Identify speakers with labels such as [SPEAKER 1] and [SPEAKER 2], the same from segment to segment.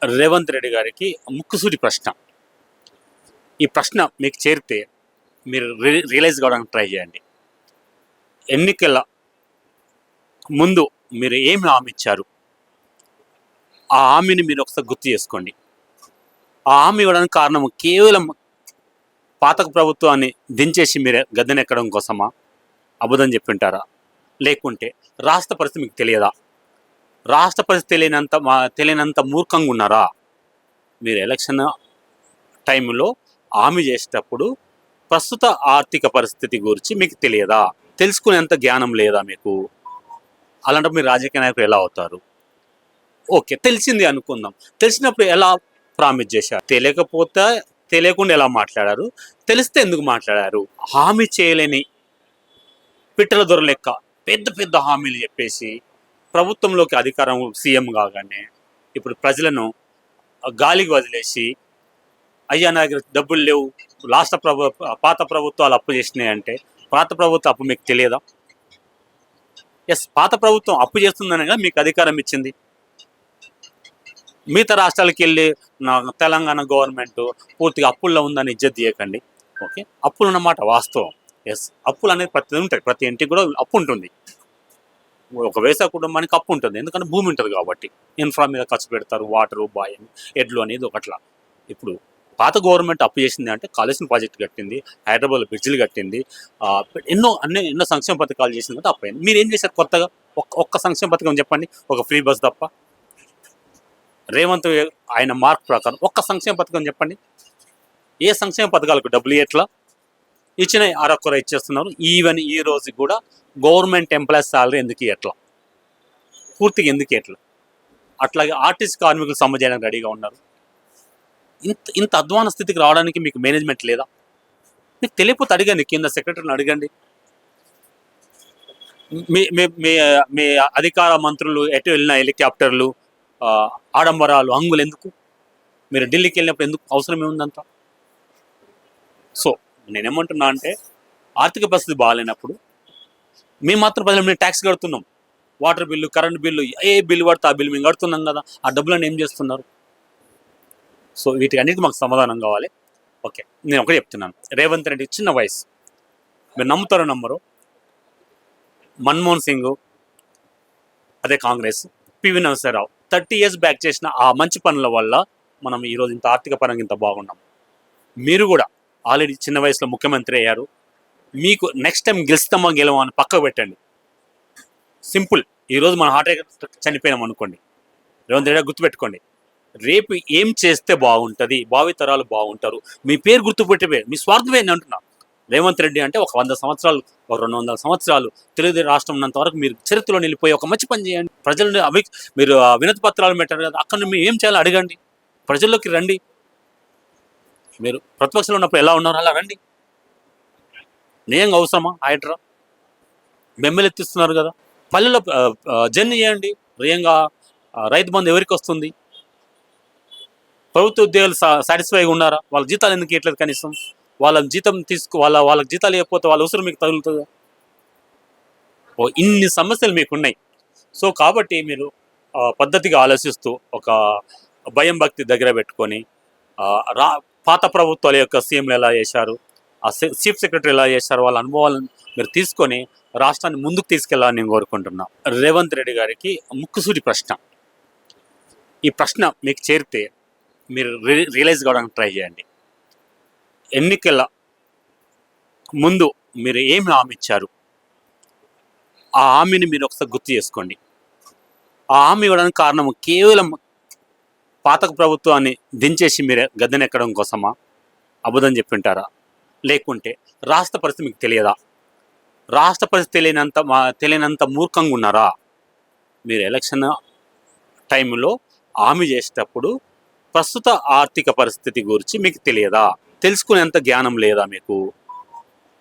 [SPEAKER 1] రేవంత్ రెడ్డి గారికి ముక్కుసూటి ప్రశ్న. ఈ ప్రశ్న మీకు చేరితే మీరు రియలైజ్ కావడానికి ట్రై చేయండి. ఎన్నికల ముందు మీరు ఏమి హామీ ఇచ్చారు? ఆ హామీని మీరు ఒకసారి గుర్తు చేసుకోండి. ఆ హామీ ఇవ్వడానికి కారణం కేవలం పాత ప్రభుత్వాన్ని దించేసి మీరు గద్దెనెక్కడం కోసమా? అబద్ధం చెప్పింటారా? లేకుంటే రాష్ట్ర పరిస్థితి మీకు తెలియదా? రాష్ట్ర పరిస్థితి తెలియనంత మూర్ఖంగా ఉన్నారా? మీరు ఎలక్షన్ టైంలో హామీ చేసేటప్పుడు ప్రస్తుత ఆర్థిక పరిస్థితి గురించి మీకు తెలియదా? తెలుసుకునేంత జ్ఞానం లేదా మీకు? అలాంటప్పుడు మీరు రాజకీయ నాయకులు ఎలా అవుతారు? ఓకే, తెలిసింది అనుకుందాం. తెలిసినప్పుడు ఎలా ప్రామిస్ చేశారు? తెలియకుండా ఎలా మాట్లాడారు? తెలిస్తే ఎందుకు మాట్లాడారు? హామీ చేయలేని పిట్టల దొర లెక్క పెద్ద పెద్ద హామీలు చెప్పేసి ప్రభుత్వంలోకి అధికారం సీఎం కాగానే ఇప్పుడు ప్రజలను గాలికి వదిలేసి, అయ్యా నా దగ్గర డబ్బులు లేవు, పాత ప్రభుత్వాలు అప్పు చేసినాయి అంటే, పాత ప్రభుత్వం అప్పు మీకు తెలియదా? ఎస్, పాత ప్రభుత్వం అప్పు చేస్తుందనే కదా మీకు అధికారం ఇచ్చింది. మిగతా రాష్ట్రాలకు వెళ్ళి తెలంగాణ గవర్నమెంట్ పూర్తిగా అప్పుల్లో ఉందని ఇజ్జత్ చేయకండి. ఓకే, అప్పులు ఉన్నమాట వాస్తవం. ఎస్, అప్పులు అనేది ప్రతి ఉంటాయి, ప్రతి ఇంటికి కూడా అప్పు ఉంటుంది. ఒక వ్యవసాయ కుటుంబానికి అప్పు ఉంటుంది, ఎందుకంటే భూమి ఉంటుంది కాబట్టి. ఇన్ఫ్రా మీద ఖర్చు పెడతారు, వాటరు, బాయ్, ఎడ్లు అనేది ఒకట్లా. ఇప్పుడు పాత గవర్నమెంట్ అప్పు చేసింది అంటే కాళేశ్వరం ప్రాజెక్ట్ కట్టింది, హైదరాబాద్ బ్రిడ్జిలు కట్టింది, ఎన్నో సంక్షేమ పథకాలు చేసింది అంటే అప్పయింది. మీరు ఏం చేశారు కొత్తగా? ఒక్క సంక్షేమ పథకం చెప్పండి, ఒక ఫ్రీ బస్ తప్ప. రేవంత్ ఆయన మార్క్ ప్రకారం ఒక్క సంక్షేమ పథకం చెప్పండి. ఏ సంక్షేమ పథకాలకు డబ్బులు ఎట్లా ఇచ్చిన అరకొర ఇచ్చేస్తున్నారు. ఈవెన్ ఈ రోజు కూడా గవర్నమెంట్ ఎంప్లాయీస్ సాలరీ ఎందుకు ఎట్లా, పూర్తిగా ఎందుకు ఎట్లా? అట్లాగే ఆర్టిస్ట్ కార్మికులు సమ్మె చేయడానికి రెడీగా ఉన్నారు. ఇంత అధ్వాన స్థితికి రావడానికి మీకు మేనేజ్మెంట్ లేదా? మీకు తెలియకపోతే అడగండి, కింద సెక్రటరీని అడగండి. మీ అధికార మంత్రులు ఎటు వెళ్ళిన హెలికాప్టర్లు, ఆడంబరాలు, హంగులు ఎందుకు? మీరు ఢిల్లీకి వెళ్ళినప్పుడు ఎందుకు అవసరం ఏముందంతా? సో నేనేమంటున్నా అంటే, ఆర్థిక పరిస్థితి బాగాలేనప్పుడు మేము మాత్రం ప్రజలు మేము ట్యాక్స్ కడుతున్నాం. వాటర్ బిల్లు, కరెంట్ బిల్లు, ఏ బిల్లు పడితే ఆ బిల్లు మేము కడుతున్నాం కదా. ఆ డబ్బులను ఏం చేస్తున్నారు? సో వీటికి అన్నిటికీ మాకు సమాధానం కావాలి. ఓకే, నేను ఒకటి చెప్తున్నాను. రేవంత్ రెడ్డి చిన్న వయసు, మీరు నమ్ముతారో నమ్మరు, మన్మోహన్ సింగ్, అదే Congress, PV Narasimha Rao 30 years back చేసిన ఆ మంచి పనుల వల్ల మనం ఈరోజు ఇంత ఆర్థిక పరంగా ఇంత బాగున్నాం. మీరు కూడా ఆల్రెడీ చిన్న వయసులో ముఖ్యమంత్రి అయ్యారు. మీకు నెక్స్ట్ టైం గెలుస్తామా గెలవా అని పక్కకు పెట్టండి. సింపుల్. ఈరోజు మన హార్ట్ అటాక్ చనిపోయినాం అనుకోండి, రేవంత్ రెడ్డి గుర్తుపెట్టుకోండి, రేపు ఏం చేస్తే బాగుంటుంది, భావితరాలు బాగుంటారు, మీ పేరు గుర్తుపెట్టే మీ స్వార్థమే అని అంటున్నా. రేవంత్ రెడ్డి అంటే ఒక 100 సంవత్సరాలు, ఒక 200 సంవత్సరాలు తెలుగు రాష్ట్రం ఉన్నంత వరకు మీరు చరిత్రలో నిలిపోయి ఒక మంచి పని చేయండి. ప్రజలను మీరు వినతి పత్రాలు పెట్టారు కదా, అక్కడ మీరు ఏం చేయాలో అడగండి, ప్రజల్లోకి రండి. మీరు ప్రతిపక్షంలో ఉన్నప్పుడు ఎలా ఉన్నారో అలా రండి. నిజంగా అవసరమా హైడ్రా? బెంబెలెత్తిస్తున్నారు కదా. పల్లెల్లో జర్నీ చేయండి. నిజంగా రైతు బంధు ఎవరికి వస్తుంది? ప్రభుత్వ ఉద్యోగులు సాటిస్ఫైగా ఉన్నారా? వాళ్ళ జీతాలు ఎందుకు ఇవ్వట్లేదు? కనీసం వాళ్ళ జీతం వాళ్ళకి జీతాలు ఇవ్వకపోతే వాళ్ళ అవసరం మీకు తగులుతుందా? ఇన్ని సమస్యలు మీకున్నాయి. సో కాబట్టి మీరు పద్ధతిగా ఆలోచిస్తూ, ఒక భయం భక్తి దగ్గర పెట్టుకొని, పాత ప్రభుత్వాల యొక్క సీఎంలు ఎలా చేశారు, ఆ చీఫ్ సెక్రటరీ ఎలా చేశారు, వాళ్ళ అనుభవాలను మీరు తీసుకొని రాష్ట్రాన్ని ముందుకు తీసుకెళ్లాలని నేను కోరుకుంటున్నా. రేవంత్ రెడ్డి గారికి ముక్కుసూటి ప్రశ్న. ఈ ప్రశ్న మీకు చేరితే మీరు రియలైజ్ కావడానికి ట్రై చేయండి. ఎన్నికల ముందు మీరు ఏమి హామీ ఇచ్చారు? ఆ హామీని మీరు ఒకసారి గుర్తు చేసుకోండి. ఆ హామీ ఇవ్వడానికి కారణం కేవలం పాత ప్రభుత్వాన్ని దించేసి మీరు గద్దెనెక్కడం కోసమా? అబద్ధం చెప్పింటారా? లేకుంటే రాష్ట్ర పరిస్థితి మీకు తెలియదా? రాష్ట్ర పరిస్థితి తెలియనంత మూర్ఖంగా ఉన్నారా? మీరు ఎలక్షన్ టైంలో హామీ చేసేటప్పుడు ప్రస్తుత ఆర్థిక పరిస్థితి గురించి మీకు తెలియదా? తెలుసుకునేంత జ్ఞానం లేదా మీకు?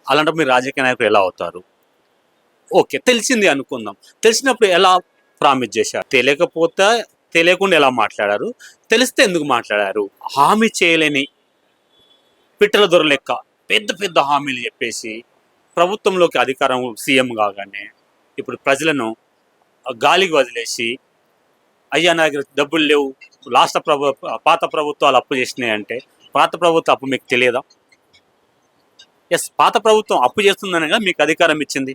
[SPEAKER 1] అలాంటప్పుడు మీరు రాజకీయ నాయకులు ఎలా అవుతారు? ఓకే, తెలిసింది అనుకుందాం. తెలిసినప్పుడు ఎలా ప్రామిస్ చేశారు? తెలియకుండా ఎలా మాట్లాడారు? తెలిస్తే ఎందుకు మాట్లాడారు? హామీ చేయలేని పిట్టల దొర లెక్క పెద్ద పెద్ద హామీలు చెప్పేసి ప్రభుత్వంలోకి అధికారం సీఎం కాగానే ఇప్పుడు ప్రజలను గాలికి వదిలేసి, అయ్యా నా దగ్గర డబ్బులు లేవు, లాస్ట్ పాత ప్రభుత్వాలు అప్పు చేసినాయి అంటే పాత ప్రభుత్వం అప్పు మీకు తెలియదా? ఎస్, పాత ప్రభుత్వం అప్పు చేస్తుందనగా మీకు అధికారం ఇచ్చింది.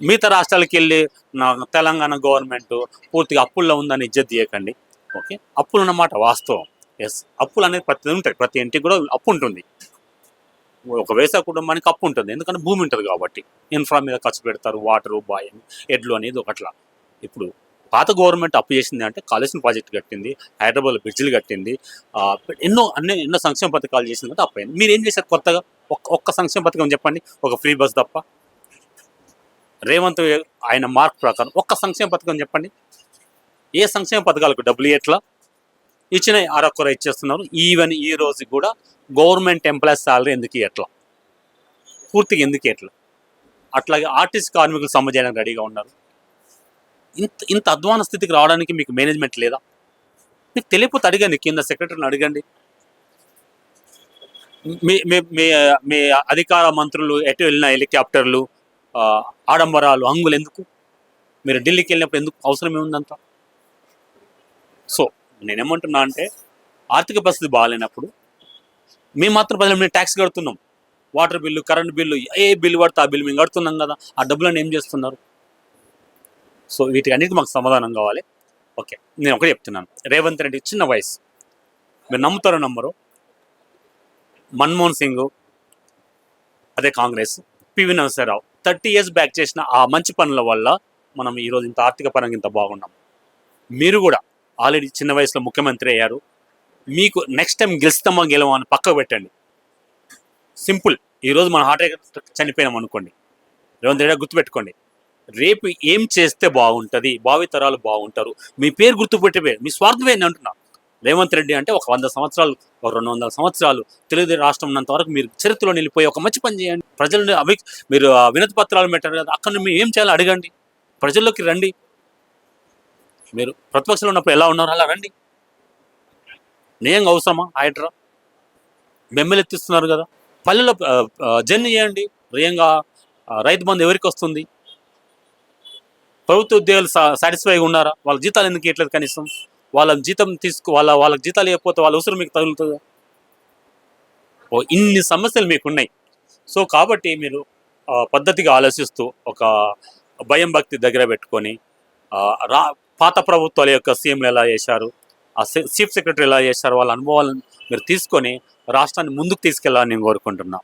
[SPEAKER 1] మిగతా రాష్ట్రాలకు వెళ్ళి నా తెలంగాణ గవర్నమెంట్ పూర్తిగా అప్పుల్లో ఉందని ఇజ్జత్ చేయకండి. ఓకే, అప్పులు అన్నమాట వాస్తవం. ఎస్, అప్పులు అనేది ప్రతి ఉంటాయి, ప్రతి ఇంటికి కూడా అప్పు ఉంటుంది. ఒక వ్యవసాయ కుటుంబానికి అప్పు ఉంటుంది, ఎందుకంటే భూమి ఉంటుంది కాబట్టి. ఇన్ఫ్రా మీద ఖర్చు పెడతారు, వాటరు, బాయ్, ఎడ్లు అనేది ఒకట్లా. ఇప్పుడు పాత గవర్నమెంట్ అప్పు చేసింది అంటే కాళేశ్వరం ప్రాజెక్ట్ కట్టింది, హైదరాబాద్లో బ్రిడ్జిలు కట్టింది, ఎన్నో సంక్షేమ పథకాలు చేసింది కదా, అప్పయింది. మీరు ఏం చేశారు కొత్తగా? ఒక్క సంక్షేమ పథకం చెప్పండి, ఒక ఫ్రీ బస్ తప్ప. రేవంత్ ఆయన మార్క్ ప్రకారం ఒక్క సంక్షేమ పథకం చెప్పండి. ఏ సంక్షేమ పథకాలకు డబ్బులు ఎట్లా ఇచ్చిన అరకొర ఇచ్చేస్తున్నారు. ఈవెన్ ఈ రోజు కూడా గవర్నమెంట్ ఎంప్లాయీస్ సాలరీ ఎందుకు ఎట్లా, పూర్తిగా ఎందుకు ఎట్లా? అట్లాగే ఆర్టిస్ట్ కార్మికులు సమ్మె చేయడానికి రెడీగా ఉన్నారు. ఇంత అధ్వాన స్థితికి రావడానికి మీకు మేనేజ్మెంట్ లేదా? మీకు తెలియకపోతే అడగండి, కింద సెక్రటరీని అడగండి. మీ మీ మీ మీ అధికార మంత్రులు ఎటు వెళ్ళిన హెలికాప్టర్లు, ఆడంబరాలు, హంగులు ఎందుకు? మీరు ఢిల్లీకి వెళ్ళినప్పుడు ఎందుకు అవసరం ఏముందంతా? సో నేనేమంటున్నా అంటే, ఆర్థిక పరిస్థితి బాగాలేనప్పుడు మేము మాత్రం ప్రజలు మేము ట్యాక్స్ కడుతున్నాం. వాటర్ బిల్లు, కరెంట్ బిల్లు, ఏ బిల్లు పడితే ఆ బిల్లు మేము కడుతున్నాం కదా. ఆ డబ్బులను ఏం చేస్తున్నారు? సో వీటికి అన్నిటికీ మాకు సమాధానం కావాలి. ఓకే, నేను ఒకటే చెప్తున్నాను, రేవంత్ రెడ్డి చిన్న వయసు, మీరు నమ్ముతారో నమ్మరు, మన్మోహన్ సింగ్, అదే Congress, PV Narasimha Rao 30 years back చేసిన ఆ మంచి పనుల వల్ల మనం ఈరోజు ఇంత ఆర్థిక పరంగా ఇంత బాగున్నాం. మీరు కూడా ఆల్రెడీ చిన్న వయసులో ముఖ్యమంత్రి అయ్యారు. మీకు నెక్స్ట్ టైం గెలుస్తామా గెలవా అని పక్కకు పెట్టండి. సింపుల్. ఈరోజు మన హార్ట్ అటాక్ చనిపోయినాం అనుకోండి, రేవంత్ రెడ్డి గుర్తుపెట్టుకోండి, రేపు ఏం చేస్తే బాగుంటుంది, భావితరాలు బాగుంటారు, మీ పేరు గుర్తుపెట్టే మీ స్వార్థమే అని అంటున్నా. రేవంత్ రెడ్డి అంటే ఒక 100 సంవత్సరాలు, ఒక 200 సంవత్సరాలు తెలుగు రాష్ట్రం ఉన్నంత వరకు మీరు చరిత్రలో నిలిపోయి ఒక మంచి పని చేయండి. ప్రజలను మీరు వినతి పత్రాలు పెట్టారు కదా, అక్కడ మీరు ఏం చేయాలో అడగండి, ప్రజల్లోకి రండి. మీరు ప్రతిపక్షంలో ఉన్నప్పుడు ఎలా ఉన్నారో అలా రండి. నిజంగా అవసరమా హైడ్రా? బెంబెలెత్తిస్తున్నారు కదా, పల్లెల్లో జర్నీ చేయండి. నిజంగా రైతు బంధు ఎవరికి వస్తుంది? ప్రభుత్వ ఉద్యోగులు సాటిస్ఫైగా ఉన్నారా? వాళ్ళ జీతాలు ఎందుకు ఇవ్వట్లేదు? కనీసం వాళ్ళ జీతం వాళ్ళకి జీతాలు ఇవ్వకపోతే వాళ్ళ అవసరం మీకు తగులుతుందా? ఇన్ని సమస్యలు మీకున్నాయి. సో కాబట్టి మీరు పద్ధతిగా ఆలోచిస్తూ ఒక భయం భక్తి దగ్గర పెట్టుకొని పాత ప్రభుత్వాల యొక్క సీఎంలు ఎలా చేశారు, ఆ చీఫ్ సెక్రటరీ ఎలా చేశారు, వాళ్ళ అనుభవాలను మీరు తీసుకొని రాష్ట్రాన్ని ముందుకు తీసుకెళ్లాలని నేను కోరుకుంటున్నా.